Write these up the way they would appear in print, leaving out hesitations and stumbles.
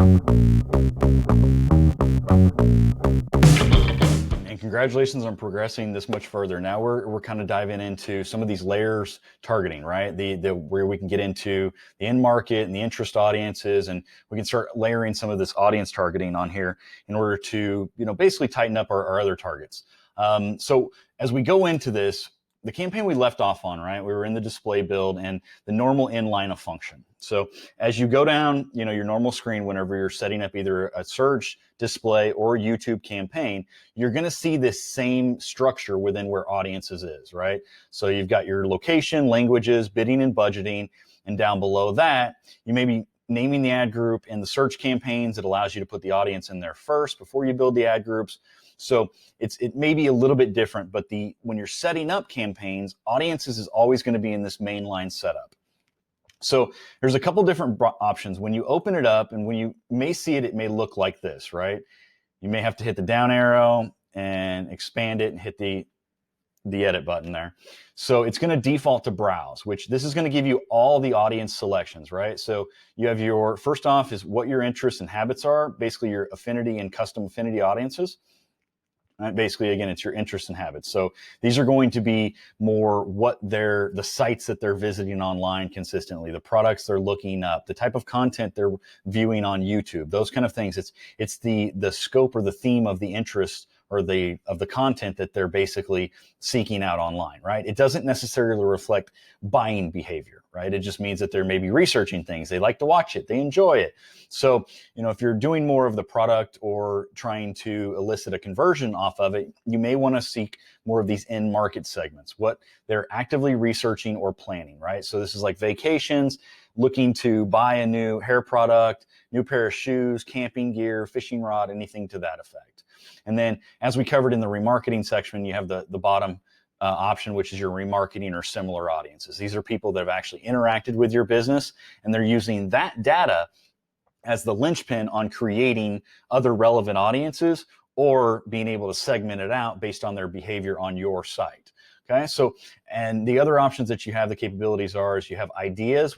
And congratulations on progressing this much further. Now we're kind of diving into some of these layers targeting, right? The where we can get into the end market and the interest audiences, and we can start layering some of this audience targeting on here in order to, basically tighten up our other targets. So as we go into this, the campaign we left off on, right? We were in the display build and the normal inline of function. So as you go down, your normal screen, whenever you're setting up either a search, display, or YouTube campaign, you're going to see this same structure within where audiences is, right? So you've got your location, languages, bidding and budgeting, and down below that, you may be naming the ad group. In the search campaigns, it allows you to put the audience in there first before you build the ad groups. So it may be a little bit different, but when you're setting up campaigns, audiences is always going to be in this mainline setup. So there's a couple different options. When you open it up, and when you may see it, it may look like this, right? You may have to hit the down arrow and expand it and hit the edit button there. So it's going to default to browse, which this is going to give you all the audience selections, right? So you have your, first off is what your interests and habits are, basically your affinity and custom affinity audiences. Right? Basically, again, it's your interests and habits. So these are going to be more the sites that they're visiting online consistently, the products they're looking up, the type of content they're viewing on YouTube, those kind of things. It's the scope or the theme of the interest or of the content that they're basically seeking out online, right? It doesn't necessarily reflect buying behavior, right? It just means that they're maybe researching things. They like to watch it. They enjoy it. So, if you're doing more of the product or trying to elicit a conversion off of it, you may want to seek more of these end market segments, what they're actively researching or planning, right? So this is like vacations, looking to buy a new hair product, new pair of shoes, camping gear, fishing rod, anything to that effect. And then, as we covered in the remarketing section, you have the bottom option, which is your remarketing or similar audiences. These are people that have actually interacted with your business, and they're using that data as the linchpin on creating other relevant audiences or being able to segment it out based on their behavior on your site. Okay, so, and the other options that you have, the capabilities is you have ideas,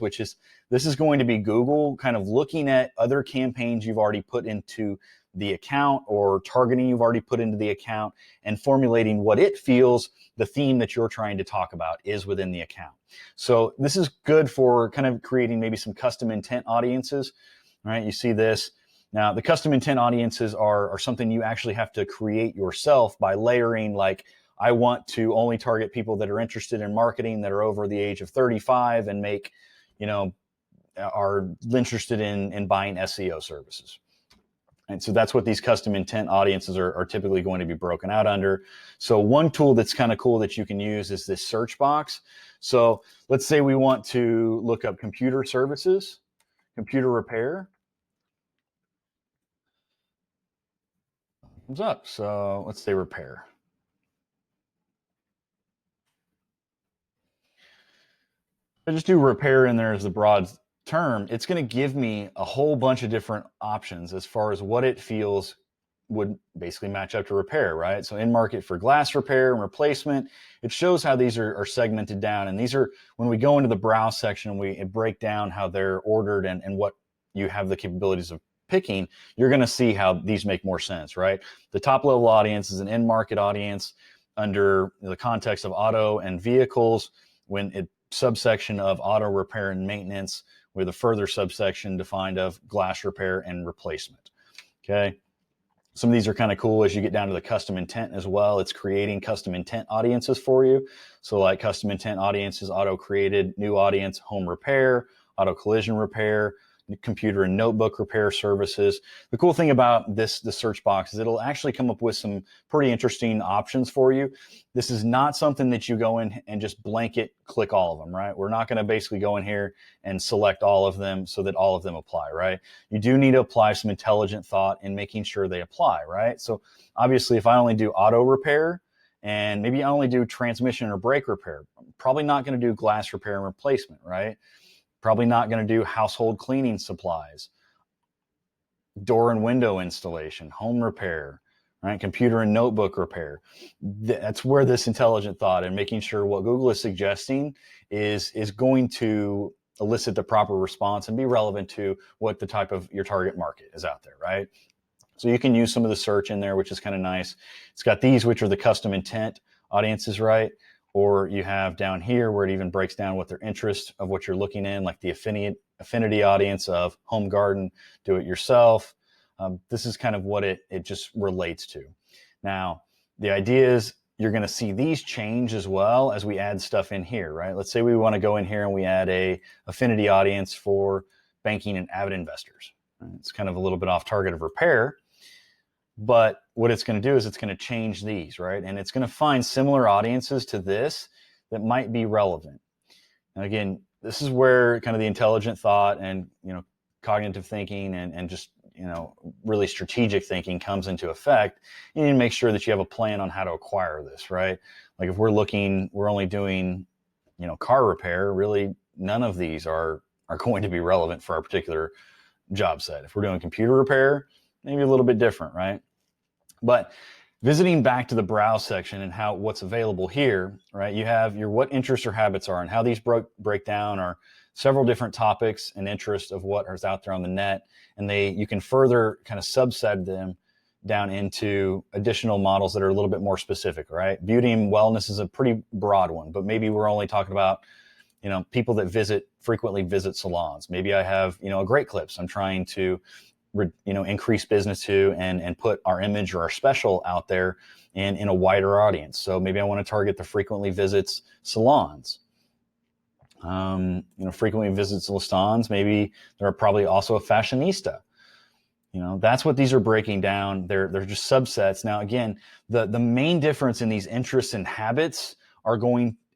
this is going to be Google kind of looking at other campaigns you've already put into the account or targeting you've already put into the account and formulating what it feels the theme that you're trying to talk about is within the account. So this is good for kind of creating maybe some custom intent audiences, right? You see this. Now, the custom intent audiences are something you actually have to create yourself by layering, like, I want to only target people that are interested in marketing, that are over the age of 35 and are interested in buying SEO services. And so that's what these custom intent audiences are typically going to be broken out under. So one tool that's kind of cool that you can use is this search box. So let's say we want to look up computer services, computer repair. Comes up. So let's say repair. I just do repair in there as the broad term. It's going to give me a whole bunch of different options as far as what it feels would basically match up to repair, right? So in market for glass repair and replacement, it shows how these are segmented down. And these are, when we go into the browse section, we break down how they're ordered and what you have the capabilities of picking, you're going to see how these make more sense, right? The top level audience is an end market audience under the context of auto and vehicles, when it subsection of auto repair and maintenance, with a further subsection defined of glass repair and replacement. Okay. Some of these are kind of cool as you get down to the custom intent as well. It's creating custom intent audiences for you. So like custom intent audiences, auto created, new audience, home repair, auto collision repair, computer and notebook repair services. The cool thing about the search box is it'll actually come up with some pretty interesting options for you. This is not something that you go in and just blanket click all of them, right? We're not going to basically go in here and select all of them so that all of them apply, right? You do need to apply some intelligent thought in making sure they apply, right? So obviously if I only do auto repair and maybe I only do transmission or brake repair, I'm probably not going to do glass repair and replacement, right? Probably not going to do household cleaning supplies, door and window installation, home repair, right? Computer and notebook repair. That's where this intelligent thought and making sure what Google is suggesting is going to elicit the proper response and be relevant to what the type of your target market is out there, right? So you can use some of the search in there, which is kind of nice. It's got these, which are the custom intent audiences, right? Or you have down here where it even breaks down what their interest of what you're looking in, like the affinity audience of home garden, do it yourself. This is kind of what it just relates to. Now, the idea is you're going to see these change as well as we add stuff in here, right? Let's say we want to go in here and we add a affinity audience for banking and avid investors. It's kind of a little bit off target of repair, but what it's going to do is it's going to change these, right? And it's going to find similar audiences to this that might be relevant. And again, this is where kind of the intelligent thought and, cognitive thinking and just, really strategic thinking comes into effect. You need to make sure that you have a plan on how to acquire this, right? Like if we're only doing, car repair, really none of these are going to be relevant for our particular job set. If we're doing computer repair, maybe a little bit different, right? But visiting back to the browse section and what's available here, right? You have your what interests or habits are, and how these break down are several different topics and interests of what is out there on the net. And you can further kind of subset them down into additional models that are a little bit more specific, right? Beauty and wellness is a pretty broad one, but maybe we're only talking about, people that frequently visit salons. Maybe I have, a great clips I'm trying to, increase business to and put our image or our special out there in a wider audience. So maybe I want to target the frequently visits salons. Frequently visits salons. Maybe they're probably also a fashionista. That's what these are breaking down. They're just subsets. Now, again, the main difference in these interests and habits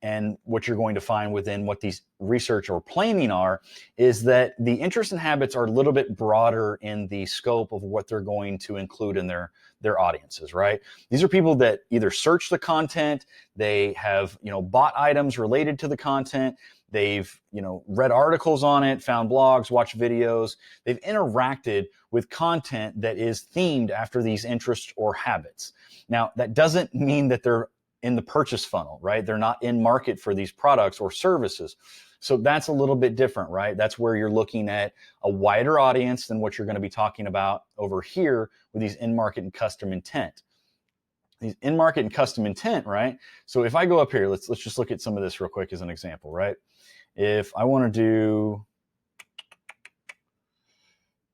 and what you're going to find within what these research or planning are is that the interests and habits are a little bit broader in the scope of what they're going to include in their audiences, right? These are people that either search the content, they have, bought items related to the content, they've, read articles on it, found blogs, watched videos, they've interacted with content that is themed after these interests or habits. Now, that doesn't mean that they're in the purchase funnel, right? They're not in market for these products or services. So that's a little bit different, right? That's where you're looking at a wider audience than what you're going to be talking about over here with these in-market and custom intent. These in-market and custom intent, right? So if I go up here, let's just look at some of this real quick as an example, right? If I want to do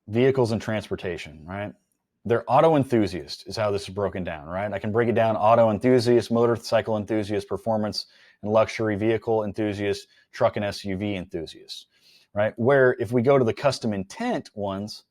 vehicles and transportation, right? They're auto enthusiast is how this is broken down, right? I can break it down: auto enthusiast, motorcycle enthusiast, performance and luxury vehicle enthusiast, truck and SUV enthusiast, right? Where if we go to the custom intent ones,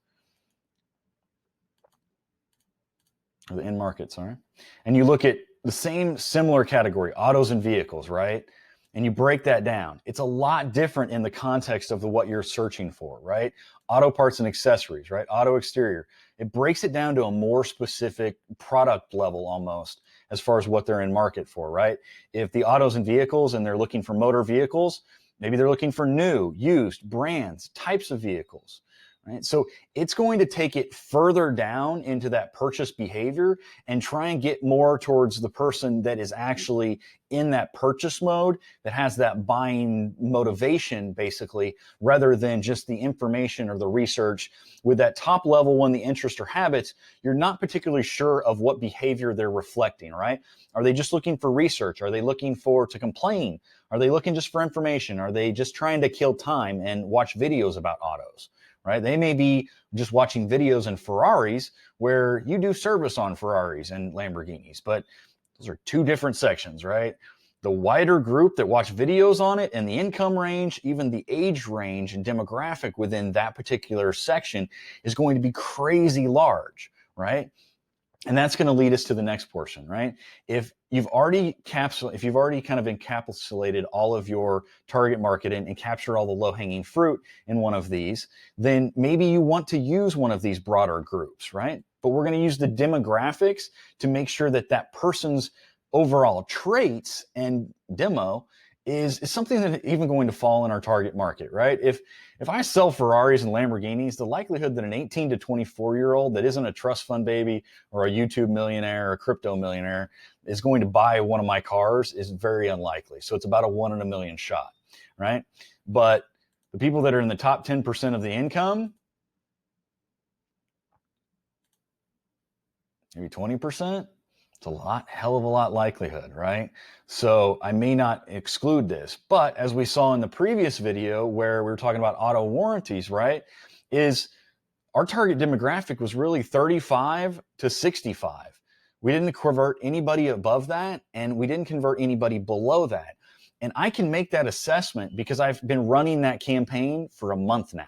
or the in market, sorry, and you look at the same similar category, autos and vehicles, right? And you break that down, it's a lot different in the context of what you're searching for, right? Auto parts and accessories, right? Auto exterior. It breaks it down to a more specific product level almost as far as what they're in market for, right? If the autos and vehicles and they're looking for motor vehicles, maybe they're looking for new, used, brands, types of vehicles, right? So it's going to take it further down into that purchase behavior and try and get more towards the person that is actually in that purchase mode, that has that buying motivation basically, rather than just the information or the research. With that top level one, the interest or habits, you're not particularly sure of what behavior they're reflecting, right? Are they just looking for research? Are they looking to complain? Are they looking just for information? Are they just trying to kill time and watch videos about autos? Right? They may be just watching videos in Ferraris where you do service on Ferraris and Lamborghinis, but those are two different sections, right? The wider group that watch videos on it and the income range, even the age range and demographic within that particular section is going to be crazy large, right? And that's going to lead us to the next portion, right? If you've already kind of encapsulated all of your target market and captured all the low-hanging fruit in one of these, then maybe you want to use one of these broader groups, right? But we're going to use the demographics to make sure that that person's overall traits and demo is something that even going to fall in our target market, right? If I sell Ferraris and Lamborghinis, the likelihood that an 18 to 24-year-old that isn't a trust fund baby or a YouTube millionaire or a crypto millionaire is going to buy one of my cars is very unlikely. So it's about a 1 in a million shot, right? But The people that are in the top 10% of the income, maybe 20%, it's a lot, hell of a lot likelihood, right? So I may not exclude this, but as we saw in the previous video where we were talking about auto warranties, right, is our target demographic was really 35 to 65. We didn't convert anybody above that, and we didn't convert anybody below that. And I can make that assessment because I've been running that campaign for a month now,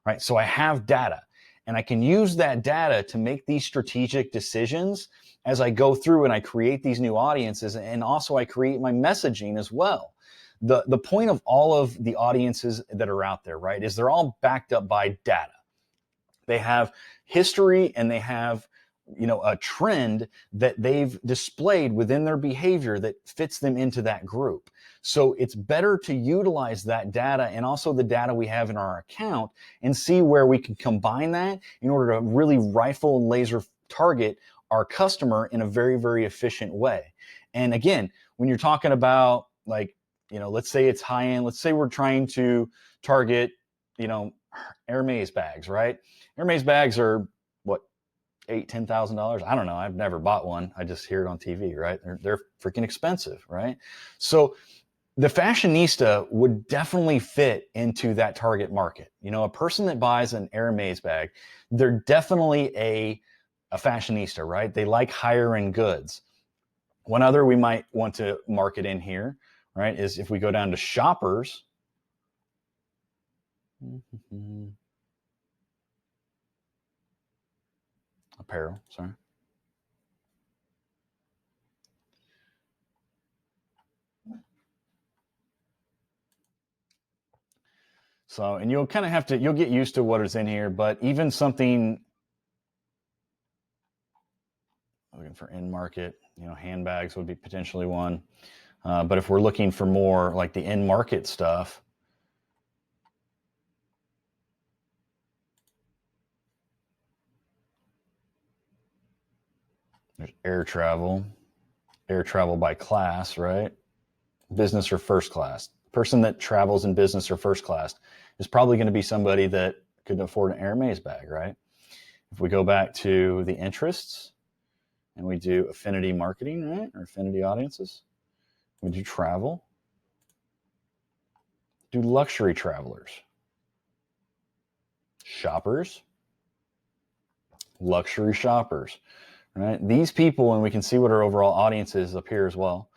right? So I have data, and I can use that data to make these strategic decisions as I go through and I create these new audiences, and also I create my messaging as well. The point of all of the audiences that are out there, right, is they're all backed up by data. They have history and they have, a trend that they've displayed within their behavior that fits them into that group. So it's better to utilize that data and also the data we have in our account and see where we can combine that in order to really rifle and laser target our customer in a very, very efficient way. And again, when you're talking about let's say it's high end, let's say we're trying to target, Hermes bags, right? Hermes bags are what, $8,000-$10,000? I don't know. I've never bought one. I just hear it on TV, right? They're freaking expensive, right? So the fashionista would definitely fit into that target market. A person that buys an Hermes bag, they're definitely a fashionista, right? They like higher end goods. One other we might want to market in here, right, is if we go down to shoppers. Apparel, sorry. So, and you'll kind of you'll get used to what is in here, but even something, looking for in market, handbags would be potentially one. But if we're looking for more like the in market stuff, there's air travel by class, right? Business or first class. The person that travels in business or first class is probably going to be somebody that could afford an Hermes bag, right? If we go back to the interests and we do affinity marketing, right? Or affinity audiences, we do travel, do luxury travelers, shoppers, luxury shoppers, right? These people, and we can see what our overall audience is up here as well.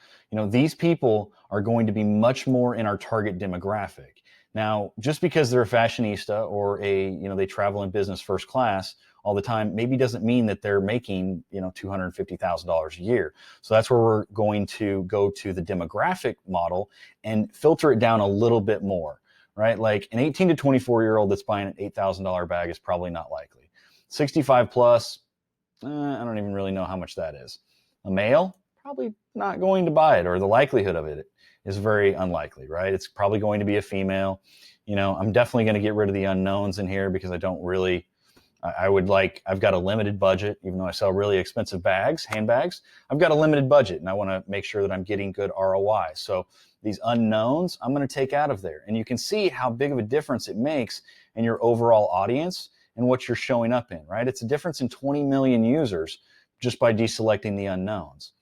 These people are going to be much more in our target demographic. Now, just because they're a fashionista or they travel in business first class all the time, maybe doesn't mean that they're making, $250,000 a year. So that's where we're going to go to the demographic model and filter it down a little bit more, right? Like an 18 to 24-year-old that's buying an $8,000 bag is probably not likely. 65 plus, I don't even really know how much that is. A male, probably not going to buy it, or the likelihood of it is very unlikely, right? It's probably going to be a female. I'm definitely going to get rid of the unknowns in here because I don't really, I've got a limited budget, even though I sell really expensive bags, handbags, I've got a limited budget and I want to make sure that I'm getting good ROI. So these unknowns, I'm going to take out of there. And you can see how big of a difference it makes in your overall audience and what you're showing up in, right? It's a difference in 20 million users just by deselecting the unknowns.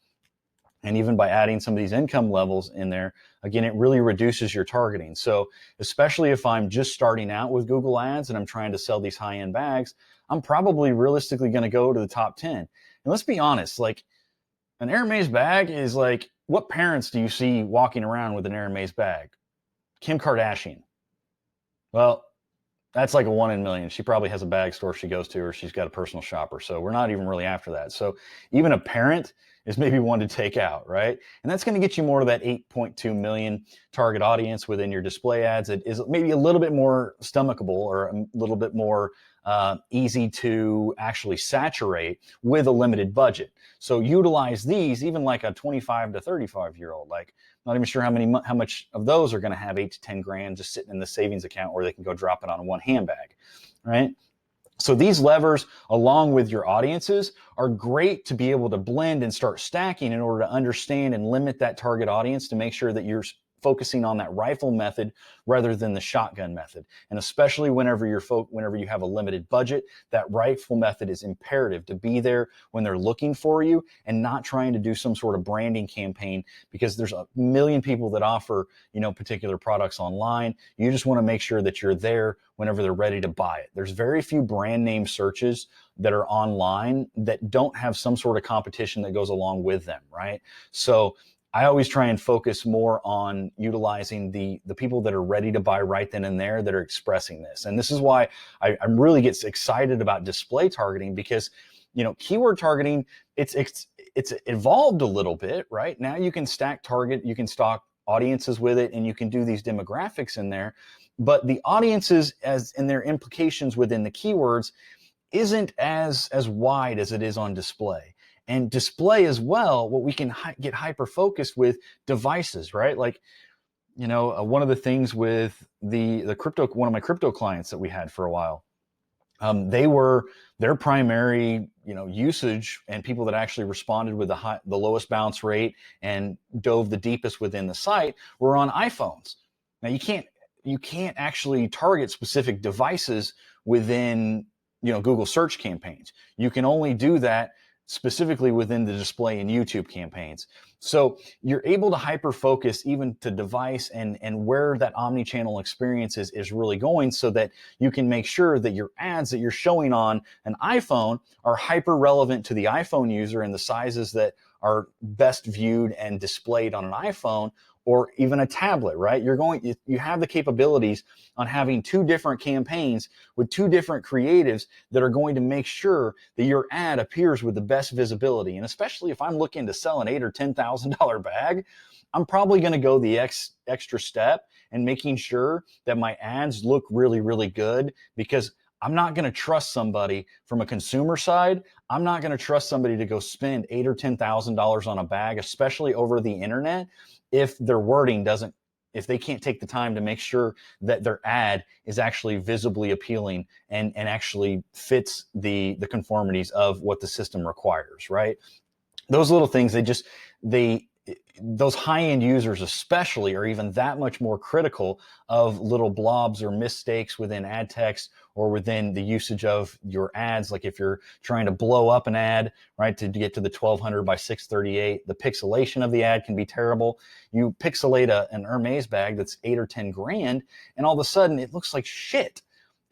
And even by adding some of these income levels in there, again, it really reduces your targeting. So especially if I'm just starting out with Google Ads and I'm trying to sell these high-end bags, I'm probably realistically going to go to the top 10. And let's be honest, like an Hermes bag is like, what parents do you see walking around with an Hermes bag? Kim Kardashian. Well, that's like a 1 in a million. She probably has a bag store she goes to, or she's got a personal shopper. So we're not even really after that. So even a parent is maybe one to take out, right? And that's going to get you more to that 8.2 million target audience within your display ads. It is maybe a little bit more stomachable or a little bit more easy to actually saturate with a limited budget. So utilize these, even like a 25 to 35-year-old. Like, not even sure how much of those are going to have 8 to 10 grand just sitting in the savings account where they can go drop it on one handbag, right? So these levers, along with your audiences, are great to be able to blend and start stacking in order to understand and limit that target audience to make sure that you're focusing on that rifle method rather than the shotgun method. And especially whenever you have a limited budget, that rifle method is imperative to be there when they're looking for you, and not trying to do some sort of branding campaign, because there's a million people that offer, particular products online. You just want to make sure that you're there whenever they're ready to buy it. There's very few brand name searches that are online that don't have some sort of competition that goes along with them, right? So I always try and focus more on utilizing the people that are ready to buy right then and there, that are expressing this. And this is why I really get excited about display targeting, because keyword targeting, it's evolved a little bit, right? Now you can stock audiences with it, and you can do these demographics in there. But the audiences and their implications within the keywords isn't as wide as it is on display. And display as well, what we can get hyper focused with devices, right? Like, one of the things with one of my crypto clients that we had for a while, their primary, usage, and people that actually responded with the lowest bounce rate and dove the deepest within the site, were on iPhones. Now you can't actually target specific devices within, Google search campaigns. You can only do that specifically within the display and YouTube campaigns. So you're able to hyper focus even to device and where that omni-channel experience is really going, so that you can make sure that your ads that you're showing on an iPhone are hyper relevant to the iPhone user and the sizes that are best viewed and displayed on an iPhone, or even a tablet, right? You have the capabilities on having two different campaigns with two different creatives that are going to make sure that your ad appears with the best visibility. And especially if I'm looking to sell an $8,000 or $10,000 bag, I'm probably going to go the extra step and making sure that my ads look really, really good, because I'm not going to trust somebody from a consumer side. I'm not going to trust somebody to go spend $8,000 or $10,000 on a bag, especially over the internet, if their wording if they can't take the time to make sure that their ad is actually visibly appealing and actually fits the conformities of what the system requires, right? Those little things, those high-end users especially are even that much more critical of little blobs or mistakes within ad text or within the usage of your ads. Like if you're trying to blow up an ad, right, to get to the 1200 by 638, the pixelation of the ad can be terrible. You pixelate an Hermes bag that's 8 or 10 grand, and all of a sudden it looks like shit.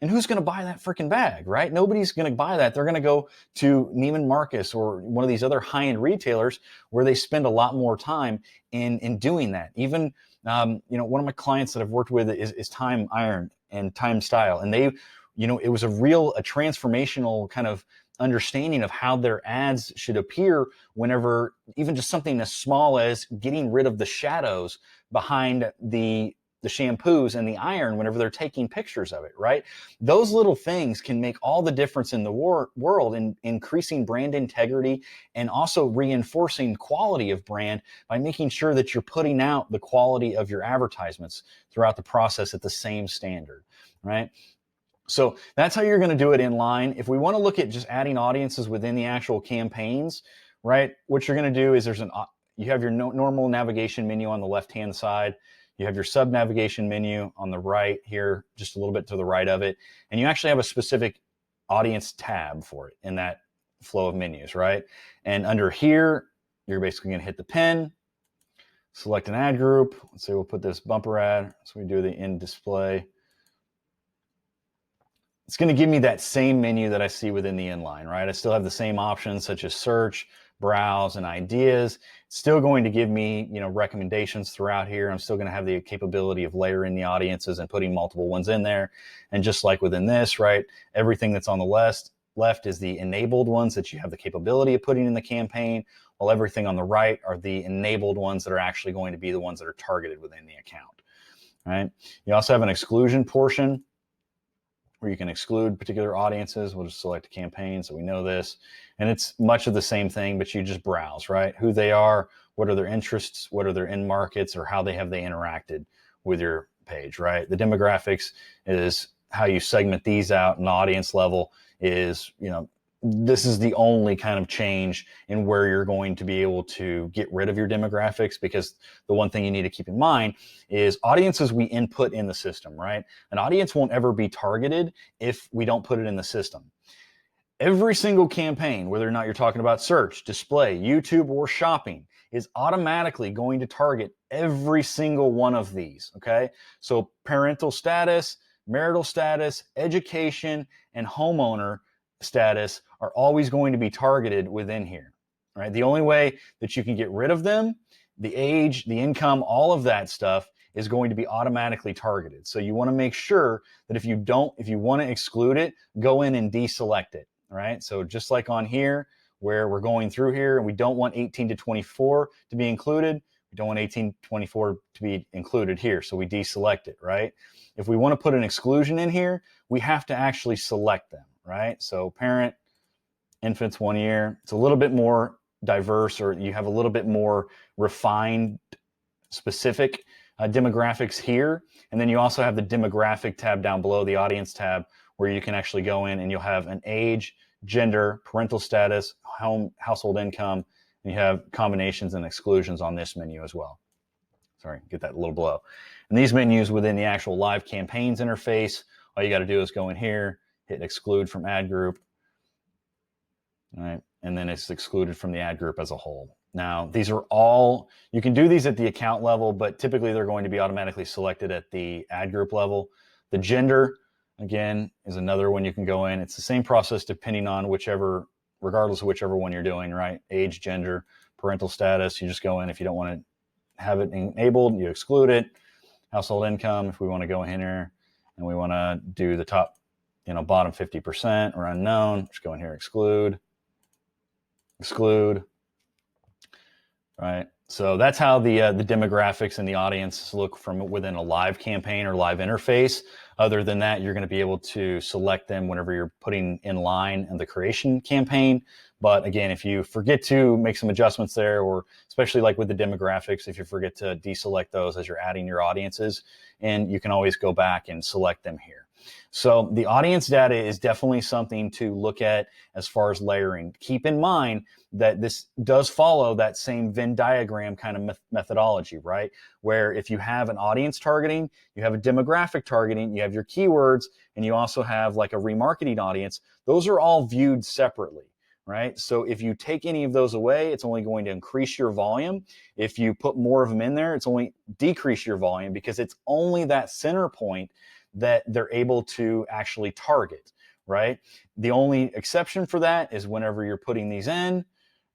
And who's going to buy that freaking bag, right? Nobody's going to buy that. They're going to go to Neiman Marcus or one of these other high-end retailers where they spend a lot more time in doing that. Even, one of my clients that I've worked with is Time Iron and Time Style. And they, it was a transformational kind of understanding of how their ads should appear whenever even just something as small as getting rid of the shadows behind the shampoos and the iron whenever they're taking pictures of it, right? Those little things can make all the difference in the world in increasing brand integrity and also reinforcing quality of brand by making sure that you're putting out the quality of your advertisements throughout the process at the same standard, right? So that's how you're going to do it in line. If we want to look at just adding audiences within the actual campaigns, right, what you're going to do is you have your normal navigation menu on the left-hand side. You have your sub navigation menu on the right here, just a little bit to the right of it. And you actually have a specific audience tab for it in that flow of menus, right? And under here, you're basically going to hit the pen, select an ad group. Let's say we'll put this bumper ad. So we do the in display. It's going to give me that same menu that I see within the inline, right? I still have the same options such as search, browse, and ideas. It's still going to give me, recommendations throughout here. I'm still going to have the capability of layering the audiences and putting multiple ones in there. And just like within this, right, everything that's on the left is the enabled ones that you have the capability of putting in the campaign, while everything on the right are the enabled ones that are actually going to be the ones that are targeted within the account, right? You also have an exclusion portion where you can exclude particular audiences. We'll just select a campaign so we know this. And it's much of the same thing, but you just browse, right? Who they are, what are their interests, what are their end markets, or how they interacted with your page, right? The demographics is how you segment these out, and the audience level is, this is the only kind of change in where you're going to be able to get rid of your demographics, because the one thing you need to keep in mind is audiences we input in the system, right? An audience won't ever be targeted if we don't put it in the system. Every single campaign, whether or not you're talking about search, display, YouTube, or shopping, is automatically going to target every single one of these, okay? So parental status, marital status, education, and homeowner status are always going to be targeted within here, right? The only way that you can get rid of them, the age, the income, all of that stuff is going to be automatically targeted. So you want to make sure that if you want to exclude it, go in and deselect it. Right? So just like on here, where we're going through here and we don't want 18 to 24 to be included, we don't want 18 to 24 to be included here. So we deselect it, right? If we want to put an exclusion in here, we have to actually select them, right? So parent, infants 1 year, it's a little bit more diverse, or you have a little bit more refined, specific demographics here. And then you also have the demographic tab down below, the audience tab, where you can actually go in and you'll have an age, gender, parental status, household income, and you have combinations and exclusions on this menu as well. Sorry, get that a little below. And these menus within the actual live campaigns interface, all you got to do is go in here, hit exclude from ad group, right? And then it's excluded from the ad group as a whole. Now, these are all, you can do these at the account level, but typically they're going to be automatically selected at the ad group level. The gender, again, is another one you can go in. It's the same process depending on regardless of whichever one you're doing, right? Age, gender, parental status, you just go in. If you don't want to have it enabled, you exclude it. Household income, if we want to go in here and we want to do the top, bottom 50% or unknown, just go in here, exclude, right? So that's how the demographics and the audience look from within a live campaign or live interface. Other than that, you're going to be able to select them whenever you're putting in line in the creation campaign. But again, if you forget to make some adjustments there, or especially like with the demographics, if you forget to deselect those as you're adding your audiences, and you can always go back and select them here. So the audience data is definitely something to look at as far as layering. Keep in mind that this does follow that same Venn diagram kind of methodology, right? Where if you have an audience targeting, you have a demographic targeting, you have your keywords, and you also have like a remarketing audience, those are all viewed separately, right? So if you take any of those away, it's only going to increase your volume. If you put more of them in there, it's only decrease your volume, because it's only that center point that they're able to actually target, right? The only exception for that is whenever you're putting these in,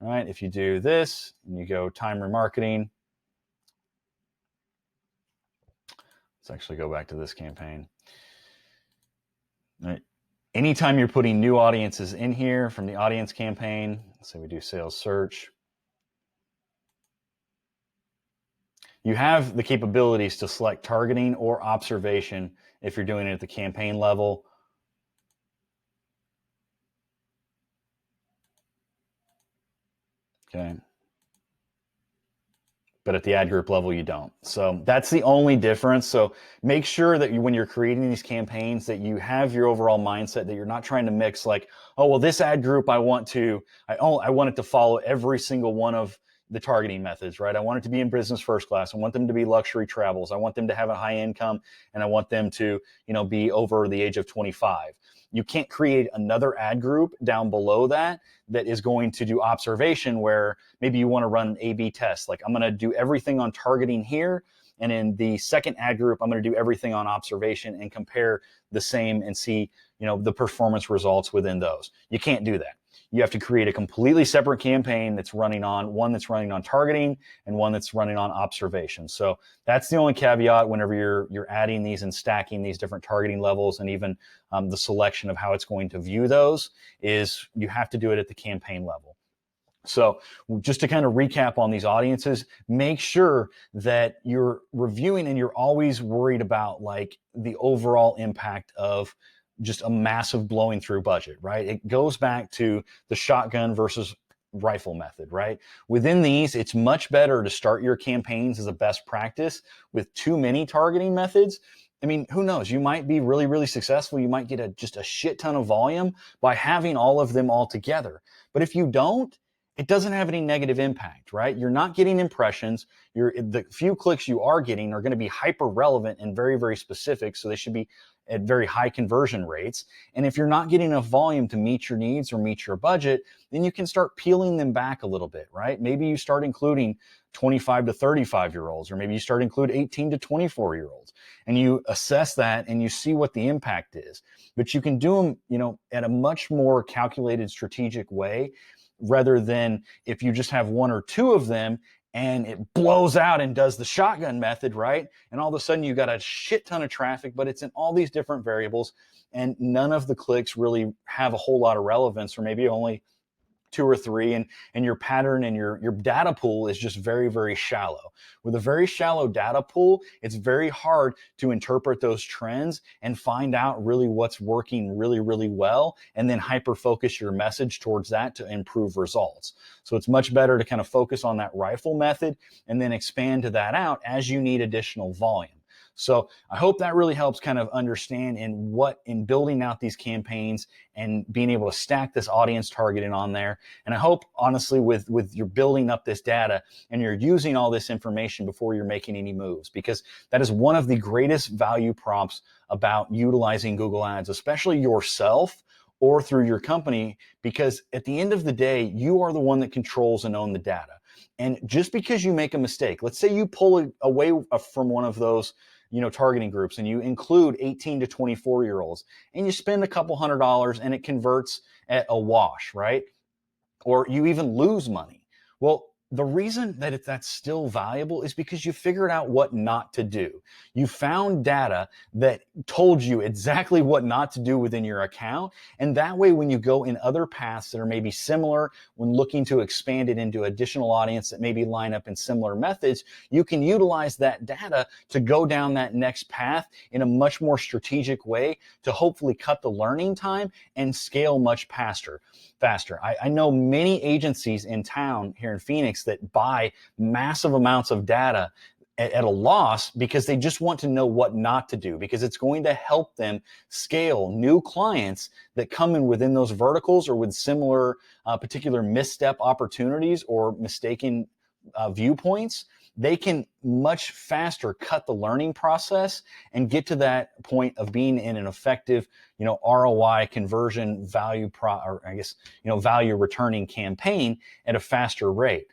right? If you do this and you go time remarketing, let's actually go back to this campaign. All right. Anytime you're putting new audiences in here from the audience campaign, let's say we do sales search, you have the capabilities to select targeting or observation if you're doing it at the campaign level. Okay. But at the ad group level, you don't. So that's the only difference. So make sure that when you're creating these campaigns, that you have your overall mindset, that you're not trying to mix like, oh, well, this ad group, I want it to follow every single one of the targeting methods, right? I want it to be in business first class. I want them to be luxury travels. I want them to have a high income, and I want them to, be over the age of 25. You can't create another ad group down below that is going to do observation, where maybe you want to run an A/B test. Like, I'm going to do everything on targeting here, and in the second ad group, I'm going to do everything on observation and compare the same and see, the performance results within those. You can't do that. You have to create a completely separate campaign that's running on targeting and one that's running on observation. So that's the only caveat whenever you're adding these and stacking these different targeting levels, and even the selection of how it's going to view those, is you have to do it at the campaign level. So just to kind of recap on these audiences, make sure that you're reviewing and you're always worried about like the overall impact of just a massive blowing through budget, right? It goes back to the shotgun versus rifle method, right? Within these, it's much better to start your campaigns as a best practice with too many targeting methods I mean, who knows? You might be really, really successful. You might get just a shit ton of volume by having all of them all together. But if you don't, it doesn't have any negative impact, right? You're not getting impressions. The few clicks you are getting are going to be hyper relevant and very, very specific. So they should be at very high conversion rates. And if you're not getting enough volume to meet your needs or meet your budget, then you can start peeling them back a little bit, right? Maybe you start including 25 to 35-year-olds, or maybe you start include 18 to 24-year-olds, and you assess that and you see what the impact is. But you can do them, at a much more calculated, strategic way, rather than if you just have one or two of them and it blows out and does the shotgun method, right? And all of a sudden you got a shit ton of traffic, but it's in all these different variables, and none of the clicks really have a whole lot of relevance, or maybe only two or three, and your pattern and your data pool is just very, very shallow. With a very shallow data pool, it's very hard to interpret those trends and find out really what's working really, really well, and then hyper focus your message towards that to improve results. So it's much better to kind of focus on that rifle method and then expand to that out as you need additional volume. So I hope that really helps kind of understand in building out these campaigns and being able to stack this audience targeting on there. And I hope, honestly, with you're building up this data and you're using all this information before you're making any moves, because that is one of the greatest value props about utilizing Google Ads, especially yourself or through your company, because at the end of the day, you are the one that controls and owns the data. And just because you make a mistake, let's say you pull away from one of those targeting groups and you include 18 to 24-year-olds and you spend a couple $100 and it converts at a wash, right? Or you even lose money. Well, the reason that that's still valuable is because you figured out what not to do. You found data that told you exactly what not to do within your account. And that way, when you go in other paths that are maybe similar, when looking to expand it into additional audience that maybe line up in similar methods, you can utilize that data to go down that next path in a much more strategic way to hopefully cut the learning time and scale much faster. I know many agencies in town here in Phoenix that buy massive amounts of data at a loss because they just want to know what not to do, because it's going to help them scale new clients that come in within those verticals or with similar particular misstep opportunities or mistaken viewpoints. They can much faster cut the learning process and get to that point of being in an effective, ROI conversion value value returning campaign at a faster rate.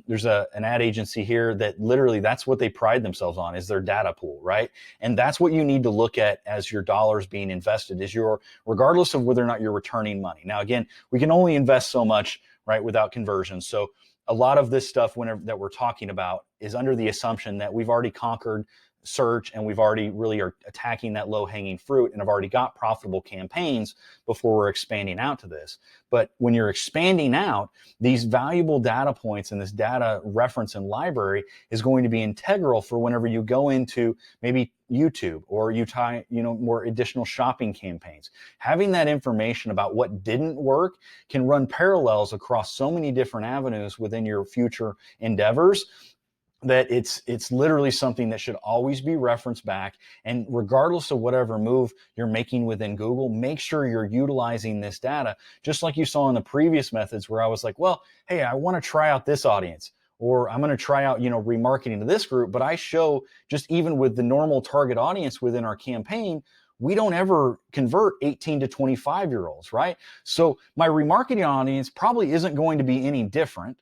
There's an ad agency here that literally that's what they pride themselves on, is their data pool, right? And that's what you need to look at as your dollars being invested, is regardless of whether or not you're returning money. Now, again, we can only invest so much, right, without conversion. So a lot of this stuff that we're talking about is under the assumption that we've already conquered search and we've already really are attacking that low-hanging fruit and have already got profitable campaigns before we're expanding out to this. But when you're expanding out, these valuable data points and this data reference and library is going to be integral for whenever you go into maybe YouTube or you tie, more additional shopping campaigns. Having that information about what didn't work can run parallels across so many different avenues within your future endeavors, that it's literally something that should always be referenced back. And regardless of whatever move you're making within Google, make sure you're utilizing this data, just like you saw in the previous methods where I was like, well, hey, I want to try out this audience, or I'm going to try out, remarketing to this group. But I show, just even with the normal target audience within our campaign, we don't ever convert 18 to 25-year-olds, right? So my remarketing audience probably isn't going to be any different.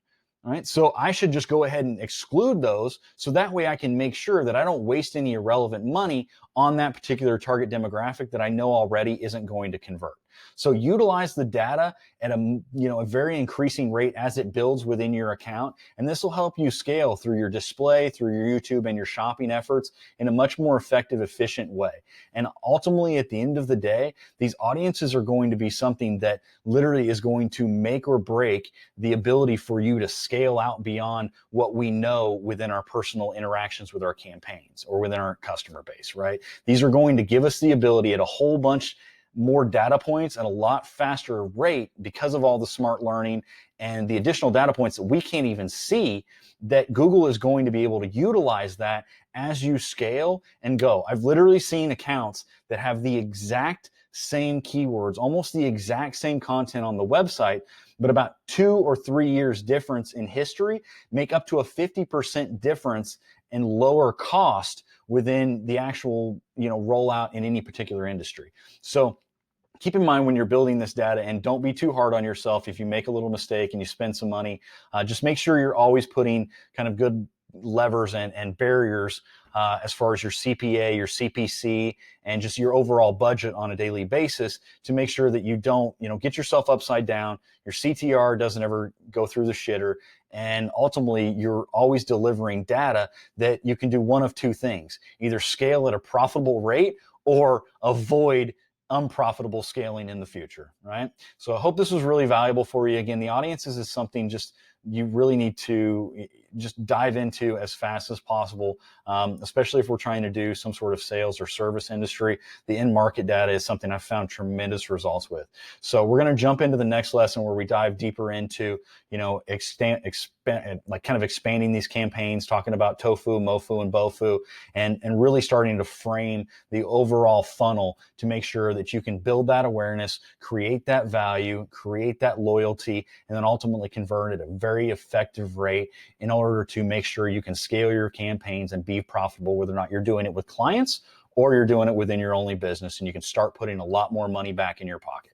All right, so I should just go ahead and exclude those, so that way I can make sure that I don't waste any irrelevant money on that particular target demographic that I know already isn't going to convert. So utilize the data at a very increasing rate as it builds within your account, and this will help you scale through your display, through your YouTube and your shopping efforts in a much more effective, efficient way. And ultimately, at the end of the day, these audiences are going to be something that literally is going to make or break the ability for you to scale out beyond what we know within our personal interactions with our campaigns or within our customer base, right? These are going to give us the ability at a whole bunch more data points at a lot faster rate because of all the smart learning and the additional data points that we can't even see, that Google is going to be able to utilize that as you scale and go. I've literally seen accounts that have the exact same keywords, almost the exact same content on the website, but about 2 or 3 years difference in history make up to a 50% difference in lower cost within the actual, rollout in any particular industry. So keep in mind when you're building this data, and don't be too hard on yourself if you make a little mistake and you spend some money. Just make sure you're always putting kind of good levers and barriers as far as your CPA, your CPC, and just your overall budget on a daily basis to make sure that you don't, get yourself upside down. Your CTR doesn't ever go through the shitter. And ultimately, you're always delivering data that you can do one of two things: either scale at a profitable rate or avoid unprofitable scaling in the future, right? So I hope this was really valuable for you. Again, the audiences is something just you really need to just dive into as fast as possible, especially if we're trying to do some sort of sales or service industry. The in-market data is something I've found tremendous results with. So we're going to jump into the next lesson where we dive deeper into, expanding these campaigns, talking about tofu, mofu, and bofu, and really starting to frame the overall funnel to make sure that you can build that awareness, create that value, create that loyalty, and then ultimately convert at a very effective rate in order to make sure you can scale your campaigns and be profitable, whether or not you're doing it with clients or you're doing it within your only business, and you can start putting a lot more money back in your pocket.